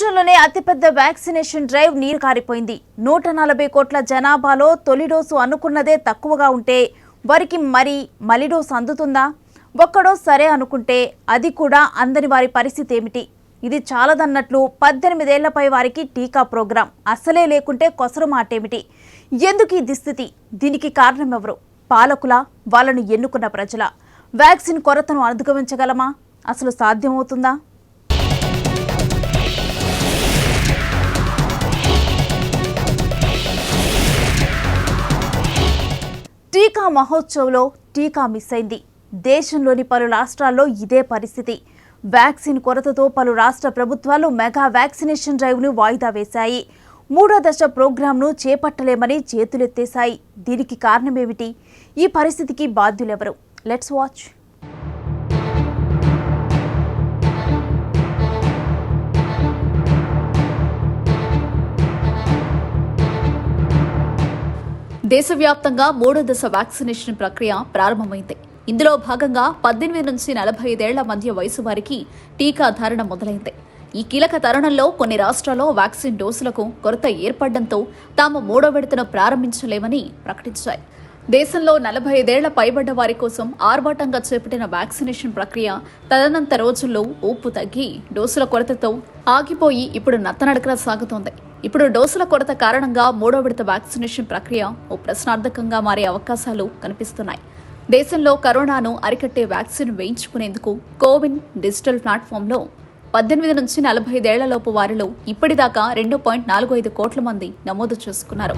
ప్రపంచంలోనే అతిపెద్ద vaccination drive నీరు కారిపోయింది. 140 కోట్ల జనాభాలో తొలి డోసు అనుకున్నదే తక్కువగా ఉంటే వారికి మలి డోసు అందుతుందా? ఒక్క డోసు సరే అనుకుంటే అది కూడా అందని వారి పరిస్థితి ఏమిటి? ఇది చాలదన్నట్లు 18 ఏళ్లపై వారికి టీకా ప్రోగ్రాం అసలే లేకుంటే కొసరు మాటేమిటి? ఎందుకు ఈ దుస్థితి? దీనికి కారణం ఎవరు? పాలకుల, వాళ్ళను ఎన్నుకున్న ప్రజల? వ్యాక్సిన్ కొరతను అధిగమించగలమా? అసలు సాధ్యమవుతుందా? టీకా మహోత్సవ్లో టీకా మిస్ అయింది. దేశంలోని పలు రాష్ట్రాల్లో ఇదే పరిస్థితి. వ్యాక్సిన్ కొరతతో పలు రాష్ట్ర ప్రభుత్వాలు మెగా వ్యాక్సినేషన్ డ్రైవ్ను వాయిదా వేశాయి. 3వ దశ ప్రోగ్రాంను చేపట్టలేమని చేతులెత్తేశాయి. దీనికి కారణమేమిటి? ఈ పరిస్థితికి బాధ్యులెవరు? Let's watch. దేశవ్యాప్తంగా 3వ దశ వ్యాక్సినేషన్ ప్రక్రియ ప్రారంభమైంది. ఇందులో భాగంగా 18 నుంచి 45 ఏళ్ల మధ్య వయసు వారికి టీకా ధారణ మొదలైంది. ఈ కీలక తరుణంలో కొన్ని రాష్ట్రాల్లో వ్యాక్సిన్ డోసులకు కొరత ఏర్పడడంతో తాము 3వ విడతను ప్రారంభించలేమని ప్రకటించాయి. దేశంలో 45 ఏళ్ల పైబడ్డ వారి కోసం ఆర్భాటంగా చేపట్టిన వ్యాక్సినేషన్ ప్రక్రియ తదనంత రోజుల్లో ఊపు తగ్గి డోసుల కొరతతో ఆగిపోయి ఇప్పుడు నత్తనడకలా సాగుతోంది. ఇప్పుడు డోసుల కొరత కారణంగా 3వ విడత వ్యాక్సినేషన్ ప్రక్రియ ఓ ప్రశ్నార్థకంగా మారే అవకాశాలు కనిపిస్తున్నాయి. దేశంలో కరోనాను అరికట్టే వ్యాక్సిన్ వేయించుకునేందుకు కోవిన్ డిజిటల్ ప్లాట్ఫామ్లో 18 నుంచి 45 ఏళ్లలోపు వారిలో ఇప్పటిదాకా 2.45 కోట్ల మంది నమోదు చేసుకున్నారు.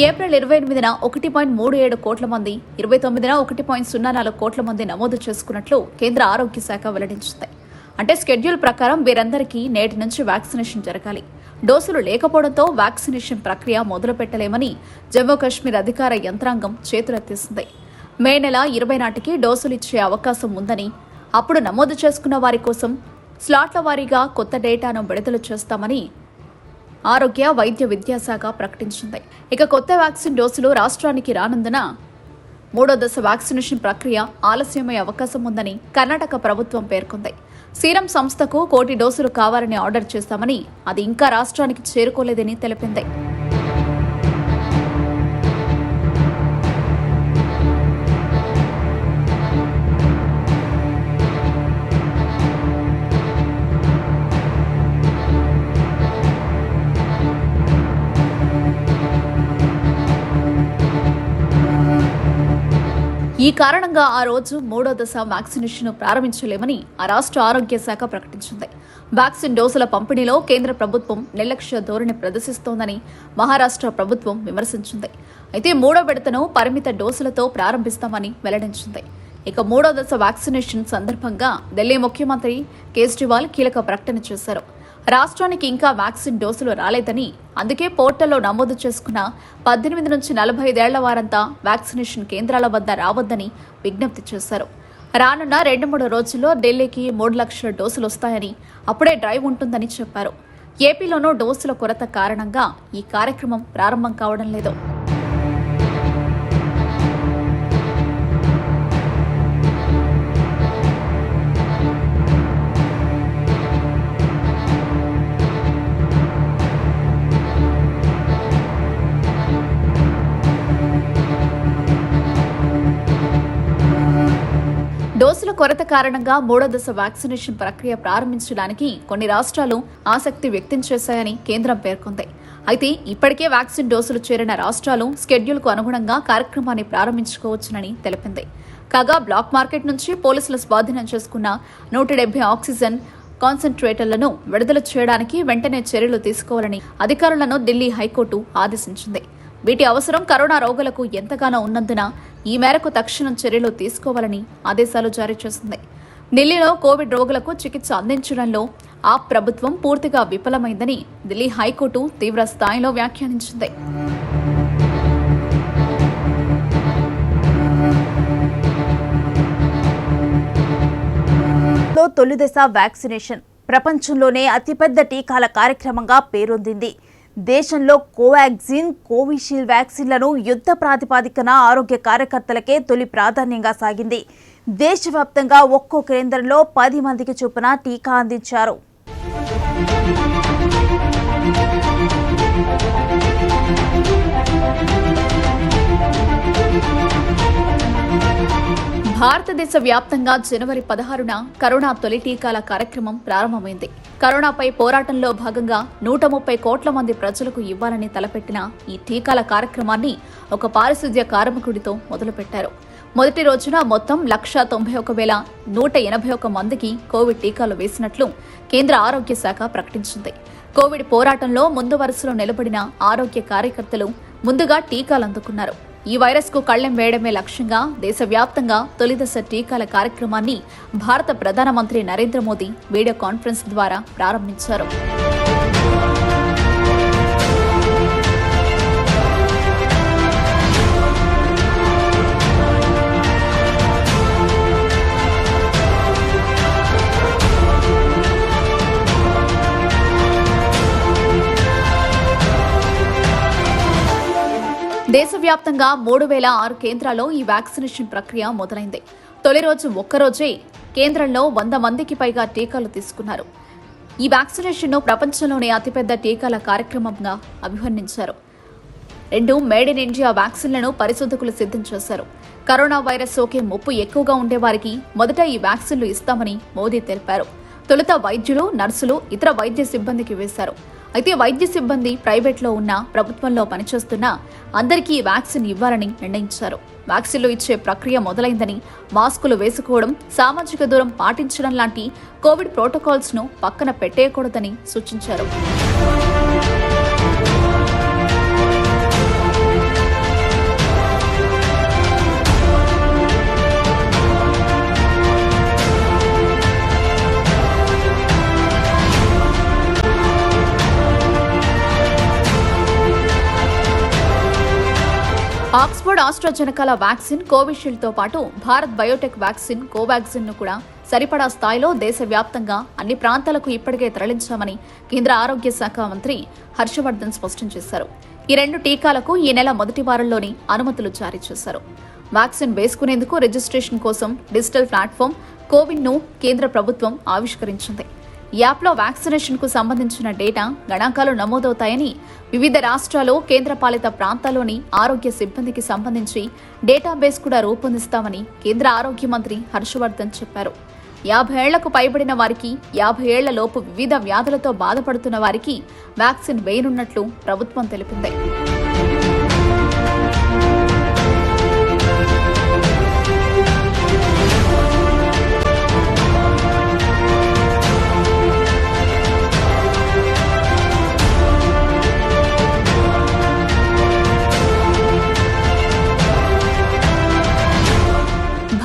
ఏప్రిల్ 28న 1.37 కోట్ల మంది, 29న 1.04 కోట్ల మంది నమోదు చేసుకున్నట్లు కేంద్ర ఆరోగ్య శాఖ వెల్లడించింది. అంటే స్కెడ్యూల్ ప్రకారం వీరందరికీ నేటి నుంచి వ్యాక్సినేషన్ జరగాలి. డోసులు లేకపోవడంతో వ్యాక్సినేషన్ ప్రక్రియ మొదలు పెట్టలేమని జమ్మూ కాశ్మీర్ అధికార యంత్రాంగం చేతులెత్తేసింది. మే నెల 20 నాటికి డోసులు ఇచ్చే అవకాశం ఉందని, అప్పుడు నమోదు చేసుకున్న వారి కోసం స్లాట్ల వారీగా కొత్త డేటాను విడుదల చేస్తామని ఆరోగ్య వైద్య విద్యాశాఖ ప్రకటించింది. ఇక కొత్త వ్యాక్సిన్ డోసులు రాష్ట్రానికి రానందున 3వ దశ వ్యాక్సినేషన్ ప్రక్రియ ఆలస్యమయ్యే అవకాశం ఉందని కర్ణాటక ప్రభుత్వం పేర్కొంది. సీరం సంస్థకు 1 కోటి డోసులు కావాలని ఆర్డర్ చేస్తామని, అది ఇంకా రాష్ట్రానికి చేరుకోలేదని తెలిపింది. ఈ కారణంగా ఆ రోజు 3వ దశ వ్యాక్సినేషన్ ప్రారంభించలేమని ఆ రాష్ట్ర ఆరోగ్య శాఖ ప్రకటించింది. వ్యాక్సిన్ డోసుల పంపిణీలో కేంద్ర ప్రభుత్వం నిర్లక్ష్య ధోరణి ప్రదర్శిస్తోందని మహారాష్ట్ర ప్రభుత్వం విమర్శించింది. అయితే 3వ విడతను పరిమిత డోసులతో ప్రారంభిస్తామని వెల్లడించింది. ఇక 3వ దశ వ్యాక్సినేషన్ సందర్భంగా ఢిల్లీ ముఖ్యమంత్రి కేజ్రీవాల్ కీలక ప్రకటన చేశారు. రాష్ట్రానికి ఇంకా వ్యాక్సిన్ డోసులు రాలేదని, అందుకే పోర్టల్లో నమోదు చేసుకున్న 18 నుంచి 45 ఏళ్ల వారంతా వ్యాక్సినేషన్ కేంద్రాల వద్ద రావద్దని విజ్ఞప్తి చేశారు. రానున్న 2-3 రోజుల్లో ఢిల్లీకి 3 లక్షల డోసులు వస్తాయని, అప్పుడే డ్రైవ్ ఉంటుందని చెప్పారు. ఏపీలోనూ డోసుల కొరత కారణంగా ఈ కార్యక్రమం ప్రారంభం కావడం లేదు. డోసుల కొరత కారణంగా 3వ దశ వ్యాక్సినేషన్ ప్రక్రియ ప్రారంభించడానికి కొన్ని రాష్ట్రాలు ఆసక్తి వ్యక్తం చేశాయని కేంద్రం పేర్కొంది. అయితే ఇప్పటికే వ్యాక్సిన్ డోసులు చేరిన రాష్ట్రాలు స్కెడ్యూల్కు అనుగుణంగా కార్యక్రమాన్ని ప్రారంభించుకోవచ్చునని తెలిపింది. కాగా బ్లాక్ మార్కెట్ నుంచి పోలీసులు స్వాధీనం చేసుకున్న 170 ఆక్సిజన్ కాన్సంట్రేటర్లను విడుదల చేయడానికి వెంటనే చర్యలు తీసుకోవాలని అధికారులను ఢిల్లీ హైకోర్టు ఆదేశించింది. వీటి అవసరం కరోనా రోగులకు ఎంతగానో ఉన్నందున ఈ మేరకు తక్షణం చర్యలు తీసుకోవాలని ఆదేశాలు జారీ చేసింది. ఢిల్లీలో కోవిడ్ రోగులకు చికిత్స అందించడంలో ఆ ప్రభుత్వం పూర్తిగా విఫలమైందని ఢిల్లీ హైకోర్టు తీవ్ర స్థాయిలో వ్యాఖ్యానించింది. తొలిదశ వ్యాక్సినేషన్ ప్రపంచంలోనే అతిపెద్ద టీకాల కార్యక్రమంగా పేరొందింది. దేశంలో కోవాక్సిన్, కోవిషీల్డ్ వ్యాక్సిన్లను యుద్ధ ప్రాతిపదికన ఆరోగ్య కార్యకర్తలకే తొలి ప్రాధాన్యంగా సాగింది. దేశవ్యాప్తంగా ఒక్కో కేంద్రంలో 10 మందికి చొప్పున టీకా అందించారు. భారతదేశ వ్యాప్తంగా జనవరి 16న కరోనా తొలి టీకాల కార్యక్రమం ప్రారంభమైంది. కరోనాపై పోరాటంలో భాగంగా 130 కోట్ల మంది ప్రజలకు ఇవ్వాలని తలపెట్టిన ఈ టీకాల కార్యక్రమాన్ని ఒక పారిశుద్ధ్య కార్మికుడితో మొదలుపెట్టారు. మొదటి రోజున మొత్తం 191,181 మందికి కోవిడ్ టీకాలు వేసినట్లు కేంద్ర ఆరోగ్య శాఖ ప్రకటించింది. కోవిడ్ పోరాటంలో ముందు వరుసలో నిలబడిన ఆరోగ్య కార్యకర్తలు ముందుగా టీకాలు అందుకున్నారు. ఈ వైరస్ కు కళ్లెం వేయడమే లక్ష్యంగా దేశవ్యాప్తంగా తొలిదశ టీకాల కార్యక్రమాన్ని భారత ప్రధానమంత్రి నరేంద్ర మోదీ వీడియో కాన్ఫరెన్స్ ద్వారా ప్రారంభించారు. దేశవ్యాప్తంగా 3,006 కేంద్రాల్లో ఈ వ్యాక్సినేషన్ ప్రక్రియ మొదలైంది. తొలి రోజు ఒక్కరోజే కేంద్రంలో 100 మందికి పైగా టీకాలు తీసుకున్నారు. ఈ వ్యాక్సినేషన్ను ప్రపంచంలోనే అతిపెద్ద టీకాల కార్యక్రమంగా అభివర్ణించారు. 2 మేడ్ ఇన్ ఇండియా వ్యాక్సిన్లను పరిశోధకులు సిద్ధం చేశారు. కరోనా వైరస్ సోకే ముప్పు ఎక్కువగా ఉండేవారికి మొదట ఈ వ్యాక్సిన్లు ఇస్తామని మోదీ తెలిపారు. తొలుత వైద్యులు, నర్సులు, ఇతర వైద్య సిబ్బందికి వేశారు. అయితే వైద్య సిబ్బంది ప్రైవేట్లో ఉన్న, ప్రభుత్వంలో పనిచేస్తున్నా అందరికీ వ్యాక్సిన్ ఇవ్వాలని నిర్ణయించారు. వ్యాక్సిన్లు ఇచ్చే ప్రక్రియ మొదలైందని, మాస్కులు వేసుకోవడం, సామాజిక దూరం పాటించడం లాంటి కోవిడ్ ప్రోటోకాల్స్ ను పక్కన పెట్టేయకూడదని సూచించారు. ఆక్స్ఫర్డ్ ఆస్ట్రాజెనకాల వ్యాక్సిన్, కోవిషీల్డ్ తో పాటు భారత్ బయోటెక్ వ్యాక్సిన్, కోవాక్సిన్ ను కూడా సరిపడా స్థాయిలో దేశవ్యాప్తంగా అన్ని ప్రాంతాలకు ఇప్పటికే తరలించామని కేంద్ర ఆరోగ్య శాఖ మంత్రి హర్షవర్ధన్ స్పష్టం చేశారు. ఈ 2 టీకాలకు ఈ నెల మొదటి వారంలోని అనుమతులు జారీ చేశారు. వ్యాక్సిన్ వేసుకునేందుకు రిజిస్ట్రేషన్ కోసం డిజిటల్ ప్లాట్ఫామ్ కోవిన్ ను కేంద్ర ప్రభుత్వం ఆవిష్కరించింది. ఈ యాప్లో వ్యాక్సినేషన్ కు సంబంధించిన డేటా, గణాంకాలు నమోదవుతాయని, వివిధ రాష్ట్రాలు, కేంద్రపాలిత ప్రాంతాల్లోని ఆరోగ్య సిబ్బందికి సంబంధించి డేటాబేస్ కూడా రూపొందిస్తామని కేంద్ర ఆరోగ్య మంత్రి హర్షవర్ధన్ చెప్పారు. 50 ఏళ్లకు పైబడిన వారికి, 50 ఏళ్ల లోపు వివిధ వ్యాధులతో బాధపడుతున్న వారికి వ్యాక్సిన్ వేయనున్నట్లు ప్రభుత్వం తెలిపింది.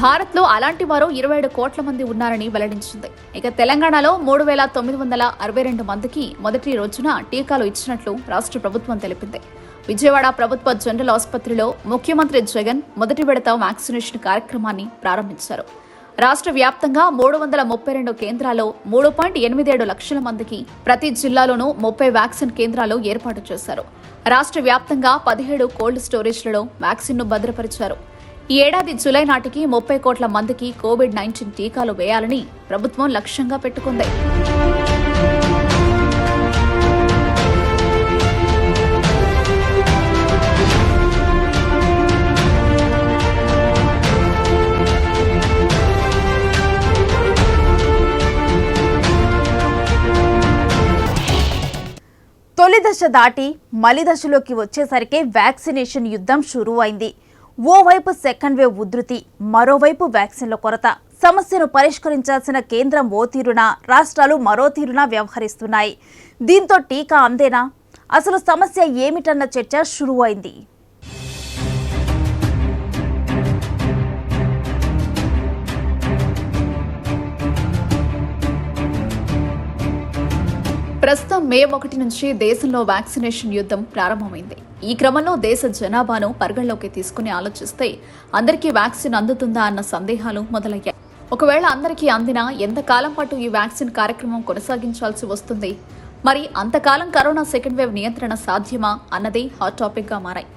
భారత్లో అలాంటి వారు 27 కోట్ల మంది ఉన్నారని వెల్లడించింది. ఇక తెలంగాణలో 3,962 మందికి మొదటి రోజున టీకాలు ఇచ్చినట్లు రాష్ట్ర ప్రభుత్వం తెలిపింది. విజయవాడ ప్రభుత్వ జనరల్ ఆసుపత్రిలో ముఖ్యమంత్రి జగన్ మొదటి విడత వ్యాక్సినేషన్ కార్యక్రమాన్ని ప్రారంభించారు. రాష్ట్ర వ్యాప్తంగా 332 కేంద్రాల్లో 3.87 లక్షల మందికి, ప్రతి జిల్లాలోనూ 30 వ్యాక్సిన్ కేంద్రాలు ఏర్పాటు చేశారు. రాష్ట్ర వ్యాప్తంగా 17 కోల్డ్ స్టోరేజ్లలో వ్యాక్సిన్ ను భద్రపరిచారు. ఈ ఏడాది జూలై నాటికి 30 కోట్ల మందికి కోవిడ్-19 టీకాలు వేయాలని ప్రభుత్వం లక్ష్యంగా పెట్టుకుంది. తొలి దశ దాటి మలి దశలోకి వచ్చేసరికి వ్యాక్సినేషన్ యుద్ధం షురూ అయింది. ఓవైపు సెకండ్ వేవ్ ఉధృతి, మరోవైపు వ్యాక్సిన్ల కొరత. సమస్యను పరిష్కరించాల్సిన కేంద్రం ఓ తీరున, రాష్ట్రాలు మరో తీరున వ్యవహరిస్తున్నాయి. దీంతో టీకా అందేనా? అసలు సమస్య ఏమిటన్న చర్చ షురూ అయింది. ప్రస్తుతం మే 1 నుంచి దేశంలో వ్యాక్సినేషన్ యుద్ధం ప్రారంభమైంది. ఈ క్రమంలో దేశ జనాభాను పరిగణలోకి తీసుకుని ఆలోచిస్తే అందరికీ వ్యాక్సిన్ అందుతుందా అన్న సందేహాలు మొదలయ్యాయి. ఒకవేళ అందరికీ అందినా ఎంతకాలం పాటు ఈ వ్యాక్సిన్ కార్యక్రమం కొనసాగించాల్సి వస్తుంది? మరి అంతకాలం కరోనా సెకండ్ వేవ్ నియంత్రణ సాధ్యమా అన్నదే హాట్ టాపిక్ గా మారాయి.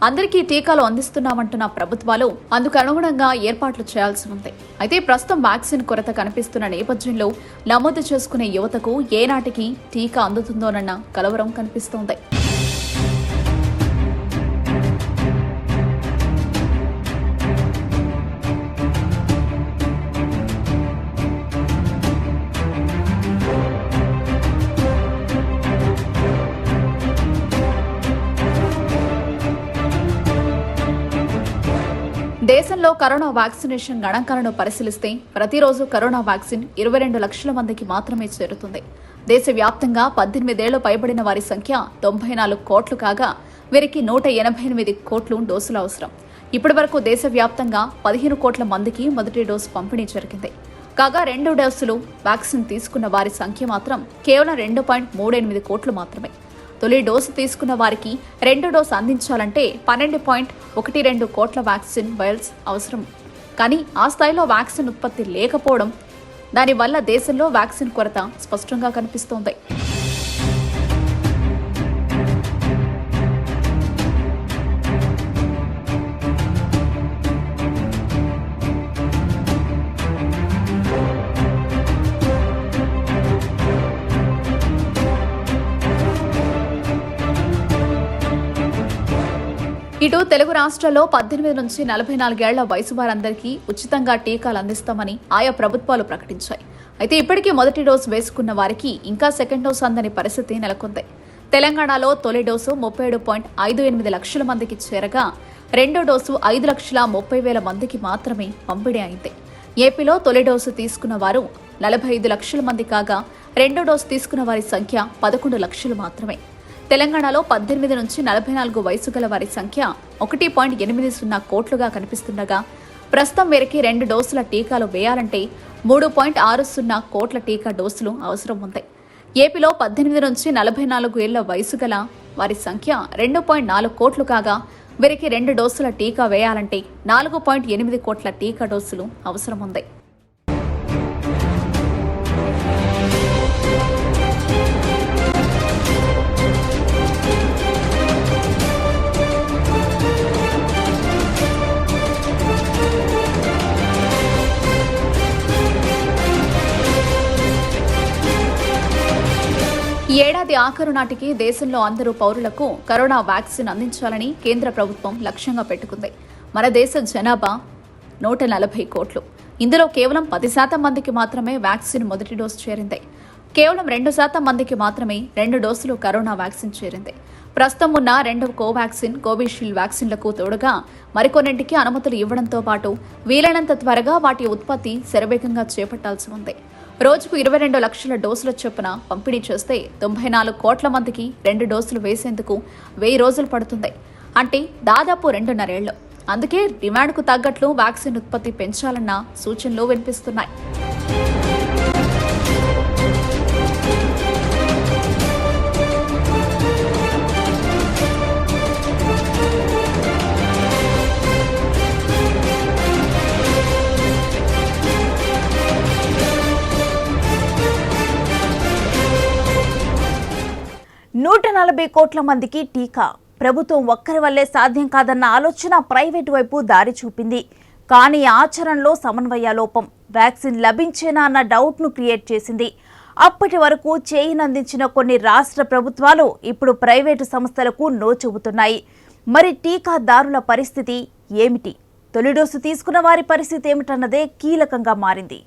అందరికీ టీకాలు అందిస్తున్నామంటున్న ప్రభుత్వాలు అందుకు అనుగుణంగా ఏర్పాట్లు చేయాల్సి ఉంది. అయితే ప్రస్తుతం వ్యాక్సిన్ కొరత కనిపిస్తున్న నేపథ్యంలో నమోదు చేసుకునే యువతకు ఏనాటికి టీకా అందుతుందోనన్న కలవరం కనిపిస్తోంది. దేశంలో కరోనా వ్యాక్సినేషన్ గణాంకాలను పరిశీలిస్తే ప్రతిరోజు కరోనా వ్యాక్సిన్ 22 లక్షల మందికి మాత్రమే చేరుతుంది. దేశవ్యాప్తంగా 18 ఏళ్లు పైబడిన వారి సంఖ్య 94 కోట్లు కాగా వీరికి 188 కోట్లు డోసులు అవసరం. ఇప్పటి వరకు దేశవ్యాప్తంగా 15 కోట్ల మందికి మొదటి డోసు పంపిణీ జరిగింది. కాగా 2 డోసులు వ్యాక్సిన్ తీసుకున్న వారి సంఖ్య మాత్రం కేవలం 2.38 కోట్లు మాత్రమే. తొలి డోసు తీసుకున్న వారికి 2 డోసు అందించాలంటే 12.12 కోట్ల వ్యాక్సిన్ వైల్స్ అవసరం. కానీ ఆ స్థాయిలో వ్యాక్సిన్ ఉత్పత్తి లేకపోవడం, దానివల్ల దేశంలో వ్యాక్సిన్ కొరత స్పష్టంగా కనిపిస్తోంది. ఇటు తెలుగు రాష్ట్రాల్లో 18 నుంచి 44 ఏళ్ల వయసు వారందరికీ ఉచితంగా టీకాలు అందిస్తామని ఆయా ప్రభుత్వాలు ప్రకటించాయి. అయితే ఇప్పటికీ మొదటి డోసు వేసుకున్న వారికి ఇంకా సెకండ్ డోసు అందని పరిస్థితి నెలకొంది. తెలంగాణలో తొలి డోసు 37.58 లక్షల మందికి చేరగా రెండో డోసు 5,30,000 మందికి మాత్రమే పంపిణీ అయింది. ఏపీలో తొలి డోసు తీసుకున్న వారు 45 లక్షల మంది కాగా రెండో డోసు తీసుకున్న వారి సంఖ్య 11 లక్షలు మాత్రమే. తెలంగాణలో 18 నుంచి 44 వయసు గల వారి సంఖ్య 1.80 కోట్లుగా కనిపిస్తుండగా ప్రస్తుతం వీరికి 2 డోసుల టీకాలు వేయాలంటే 3.60 కోట్ల టీకా డోసులు అవసరం ఉంది. ఏపీలో 18 నుంచి 44 ఏళ్ల వయసు గల వారి సంఖ్య 2.4 కోట్లు కాగా వీరికి 2 డోసుల టీకా వేయాలంటే 4.8 కోట్ల టీకా డోసులు అవసరం ఉంది. ఈ ఏడాది ఆఖరు నాటికి దేశంలో అందరూ పౌరులకు కరోనా వ్యాక్సిన్ అందించాలని కేంద్ర ప్రభుత్వం లక్ష్యంగా పెట్టుకుంది. మన దేశ జనాభా 140 కోట్లు. ఇందులో కేవలం 10% మందికి మాత్రమే వ్యాక్సిన్ మొదటి డోసు చేరింది. కేవలం 2% మందికి మాత్రమే 2 డోసులు కరోనా వ్యాక్సిన్ చేరింది. ప్రస్తుతం ఉన్న 2 కోవాక్సిన్, కోవిషీల్డ్ వ్యాక్సిన్లకు తోడుగా మరికొన్నింటికి అనుమతులు ఇవ్వడంతో పాటు వీలైనంత త్వరగా వాటి ఉత్పత్తి శరవేగంగా చేపట్టాల్సి ఉంది. రోజుకు 22 లక్షల డోసుల చొప్పున పంపిణీ చేస్తే 94 కోట్ల మందికి 2 డోసులు వేసేందుకు 1000 రోజులు పడుతుంది. అంటే దాదాపు 2.5 ఏళ్లు. అందుకే డిమాండ్కు తగ్గట్లు వ్యాక్సిన్ ఉత్పత్తి పెంచాలన్న సూచనలు వినిపిస్తున్నాయి. నూట 140 కోట్ల మందికి టీకా ప్రభుత్వం ఒక్కరి వల్లే సాధ్యం కాదన్న ఆలోచన ప్రైవేటు వైపు దారి చూపింది. కానీ ఆచరణలో సమన్వయ లోపం వ్యాక్సిన్ లభించేనా అన్న డౌట్ను క్రియేట్ చేసింది. అప్పటి వరకు చేయినందించిన కొన్ని రాష్ట్ర ప్రభుత్వాలు ఇప్పుడు ప్రైవేటు సంస్థలకు నో చెబుతున్నాయి. మరి టీకాదారుల పరిస్థితి ఏమిటి? తొలి డోసు తీసుకున్న వారి పరిస్థితి ఏమిటన్నదే కీలకంగా మారింది.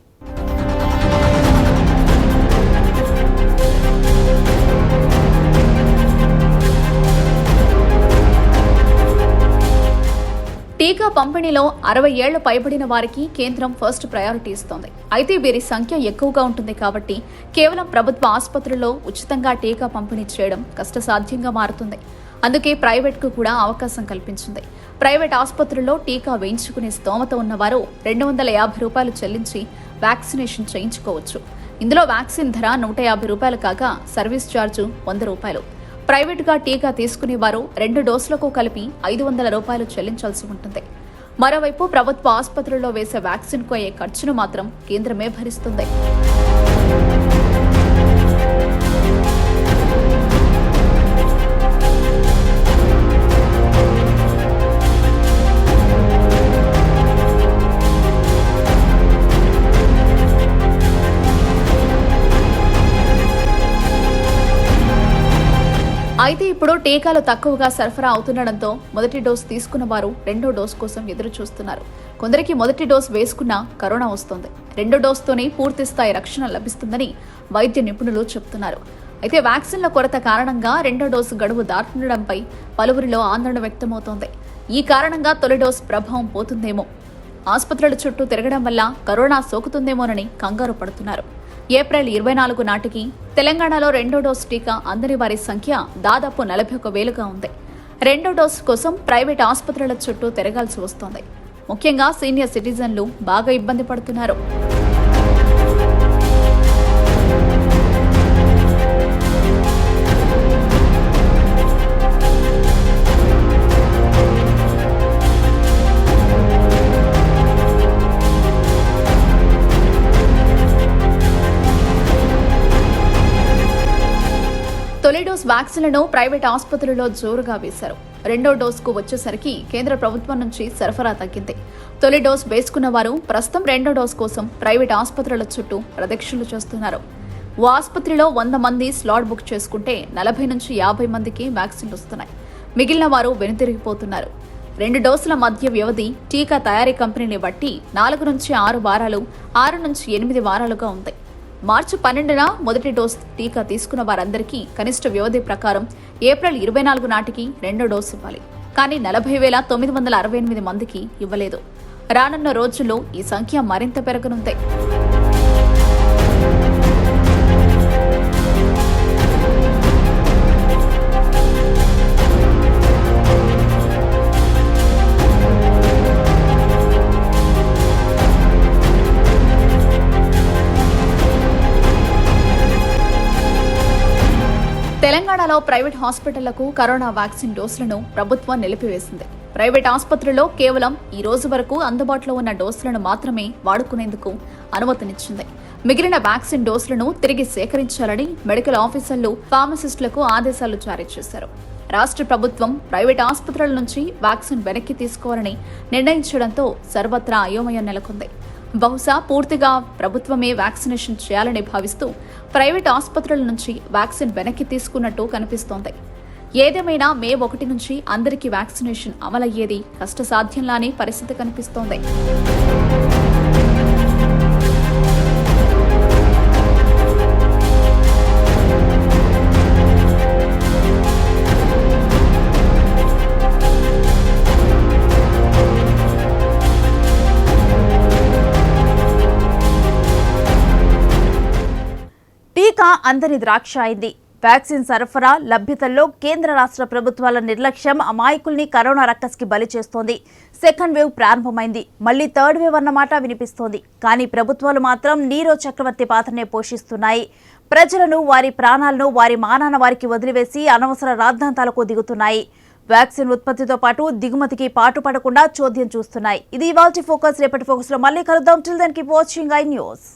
టీకా పంపిణీలో 60 ఏళ్లు పైబడిన వారికి కేంద్రం ఫస్ట్ ప్రయారిటీ ఇస్తోంది. అయితే వీరి సంఖ్య ఎక్కువగా ఉంటుంది కాబట్టి కేవలం ప్రభుత్వ ఆసుపత్రుల్లో ఉచితంగా టీకా పంపిణీ చేయడం కష్టసాధ్యంగా మారుతుంది. అందుకే ప్రైవేట్కు కూడా అవకాశం కల్పించింది. ప్రైవేట్ ఆసుపత్రుల్లో టీకా వేయించుకునే స్తోమత ఉన్నవారు 250 రూపాయలు చెల్లించి వ్యాక్సినేషన్ చేయించుకోవచ్చు. ఇందులో వ్యాక్సిన్ ధర 150 రూపాయలు కాగా సర్వీస్ ఛార్జు 100 రూపాయలు. ప్రైవేటుగా టీకా తీసుకునేవారు 2 డోసులకు కలిపి 500 రూపాయలు చెల్లించాల్సి ఉంటుంది. మరోవైపు ప్రభుత్వ ఆసుపత్రుల్లో వేసే వ్యాక్సిన్కు అయ్యే ఖర్చును మాత్రం కేంద్రమే భరిస్తుంది. అయితే ఇప్పుడు టీకాలు తక్కువగా సరఫరా అవుతుండటంతో మొదటి డోస్ తీసుకున్న వారు రెండో డోస్ కోసం ఎదురు చూస్తున్నారు. కొందరికి మొదటి డోస్ వేసుకున్నా కరోనా వస్తోంది. రెండో డోస్తోనే పూర్తి స్థాయి రక్షణ లభిస్తుందని వైద్య నిపుణులు చెబుతున్నారు. అయితే వ్యాక్సిన్ల కొరత కారణంగా రెండో డోసు గడువు దాటుండడంపై పలువురిలో ఆందోళన వ్యక్తమవుతోంది. ఈ కారణంగా తొలి డోసు ప్రభావం పోతుందేమో, ఆసుపత్రుల చుట్టూ తిరగడం వల్ల కరోనా సోకుతుందేమోనని కంగారు పడుతున్నారు. ఏప్రిల్ 24 నాటికి తెలంగాణలో రెండో డోసు టీకా అందని వారి సంఖ్య దాదాపు 41,000గా ఉంది. రెండో డోసు కోసం ప్రైవేట్ ఆసుపత్రుల చుట్టూ తిరగాల్సి వస్తోంది. ముఖ్యంగా సీనియర్ సిటిజన్లు బాగా ఇబ్బంది పడుతున్నారు. తొలి డోస్ వ్యాక్సిన్లను ప్రైవేట్ ఆసుపత్రుల్లో జోరుగా వేశారు. రెండో డోసుకు వచ్చేసరికి కేంద్ర ప్రభుత్వం నుంచి సరఫరా తగ్గింది. తొలి డోస్ వేసుకున్న వారు ప్రస్తుతం రెండో డోస్ కోసం ప్రైవేట్ ఆసుపత్రుల చుట్టూ ప్రదక్షిణలు చేస్తున్నారు. ఓ ఆసుపత్రిలో 100 మంది స్లాట్ బుక్ చేసుకుంటే 40 నుంచి 50 మందికి వ్యాక్సిన్లు వస్తున్నాయి. మిగిలిన వారు వెనుతిరిగిపోతున్నారు. 2 డోసుల మధ్య వ్యవధి టీకా తయారీ కంపెనీని బట్టి 4 నుంచి 6 వారాలు, 6 నుంచి 8 వారాలుగా ఉంది. మార్చి 12న మొదటి డోస్ టీకా తీసుకున్న వారందరికీ కనిష్ట వ్యవధి ప్రకారం ఏప్రిల్ 24 నాటికి రెండో డోసు ఇవ్వాలి. కానీ 40,968 మందికి ఇవ్వలేదు. రానున్న రోజుల్లో ఈ సంఖ్య మరింత పెరగనుంది. తెలంగాణలో ప్రైవేట్ హాస్పిటళ్లకు కరోనా వ్యాక్సిన్ డోసులను ప్రభుత్వం నిలిపివేసింది. ప్రైవేట్ ఆసుపత్రుల్లో కేవలం ఈ రోజు వరకు అందుబాటులో ఉన్న డోసులను మాత్రమే వాడుకునేందుకు అనుమతినిచ్చింది. మిగిలిన వ్యాక్సిన్ డోసులను తిరిగి సేకరించాలని మెడికల్ ఆఫీసర్లు, ఫార్మసిస్టులకు ఆదేశాలు జారీ చేశారు. రాష్ట్ర ప్రభుత్వం ప్రైవేట్ ఆసుపత్రుల నుంచి వ్యాక్సిన్ వెనక్కి తీసుకోవాలని నిర్ణయించడంతో సర్వత్రా అయోమయం నెలకొంది. బహుశా పూర్తిగా ప్రభుత్వమే వ్యాక్సినేషన్ చేయాలని భావిస్తూ ప్రైవేట్ ఆసుపత్రుల నుంచి వ్యాక్సిన్ వెనక్కి తీసుకున్నట్టు కనిపిస్తోంది. ఏదేమైనా మే 1 నుంచి అందరికీ వ్యాక్సినేషన్ అమలయ్యేది కష్టసాధ్యంలానే పరిస్థితి కనిపిస్తోంది. టీకా అందని ద్రాక్ష అయింది. వ్యాక్సిన్ సరఫరా, లభ్యతల్లో కేంద్ర రాష్ట్ర ప్రభుత్వాల నిర్లక్ష్యం అమాయకుల్ని కరోనా రక్కస్కి బలి చేస్తోంది. సెకండ్ వేవ్ ప్రారంభమైంది. మళ్లీ థర్డ్ వేవ్ అన్నమాట వినిపిస్తోంది. కానీ ప్రభుత్వాలు మాత్రం నీరో చక్రవర్తి పాత్రనే పోషిస్తున్నాయి. ప్రజలను, వారి ప్రాణాలను వారి మానాన వారికి వదిలివేసి అనవసర రాద్ధాంతాలకు దిగుతున్నాయి. వ్యాక్సిన్ ఉత్పత్తితో పాటు దిగుమతికి పాటుపడకుండా చోద్యం చూస్తున్నాయి. ఇది ఇవాల్టి ఫోకస్. రేపటి ఫోకస్ లో మళ్ళీ కలుద్దాం. Till then keep watching I news.